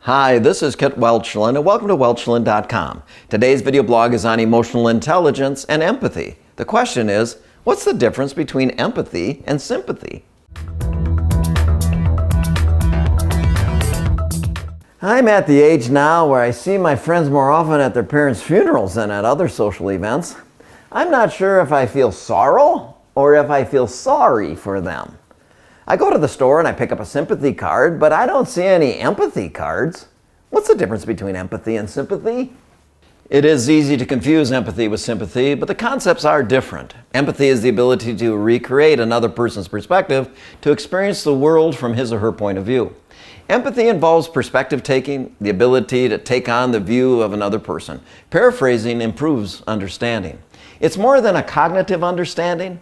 Hi, this is Kit Welchlin, and welcome to Welchlin.com. Today's video blog is on emotional intelligence and empathy. The question is, what's the difference between empathy and sympathy? I'm at the age now where I see my friends more often at their parents' funerals than at other social events. I'm not sure if I feel sorrow or if I feel sorry for them. I go to the store and I pick up a sympathy card, but I don't see any empathy cards. What's the difference between empathy and sympathy? It is easy to confuse empathy with sympathy, but the concepts are different. Empathy is the ability to recreate another person's perspective to experience the world from his or her point of view. Empathy involves perspective taking, the ability to take on the view of another person. Paraphrasing improves understanding. It's more than a cognitive understanding.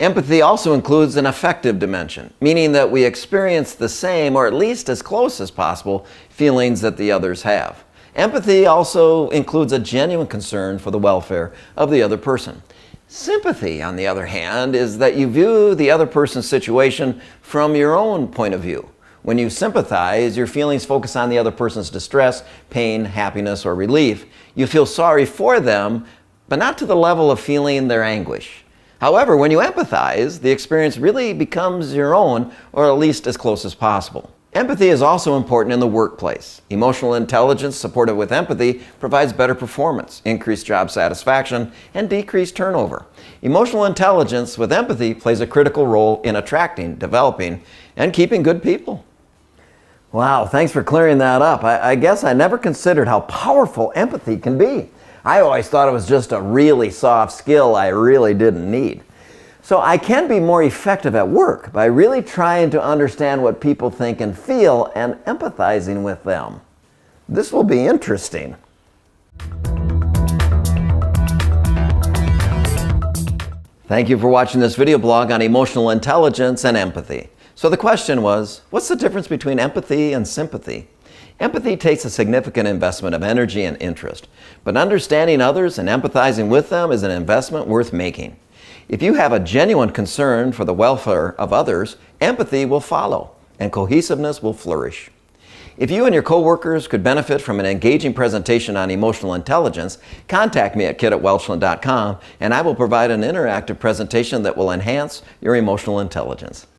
Empathy also includes an affective dimension, meaning that we experience the same, or at least as close as possible, feelings that the others have. Empathy also includes a genuine concern for the welfare of the other person. Sympathy, on the other hand, is that you view the other person's situation from your own point of view. When you sympathize, your feelings focus on the other person's distress, pain, happiness, or relief. You feel sorry for them, but not to the level of feeling their anguish. However, when you empathize, the experience really becomes your own, or at least as close as possible. Empathy is also important in the workplace. Emotional intelligence supported with empathy provides better performance, increased job satisfaction, and decreased turnover. Emotional intelligence with empathy plays a critical role in attracting, developing, and keeping good people. Wow, thanks for clearing that up. I guess I never considered how powerful empathy can be. I always thought it was just a really soft skill I really didn't need. So I can be more effective at work by really trying to understand what people think and feel and empathizing with them. This will be interesting. Thank you for watching this video blog on emotional intelligence and empathy. So the question was, what's the difference between empathy and sympathy? Empathy takes a significant investment of energy and interest, but understanding others and empathizing with them is an investment worth making. If you have a genuine concern for the welfare of others, empathy will follow and cohesiveness will flourish. If you and your coworkers could benefit from an engaging presentation on emotional intelligence, contact me at kit@welchlin.com and I will provide an interactive presentation that will enhance your emotional intelligence.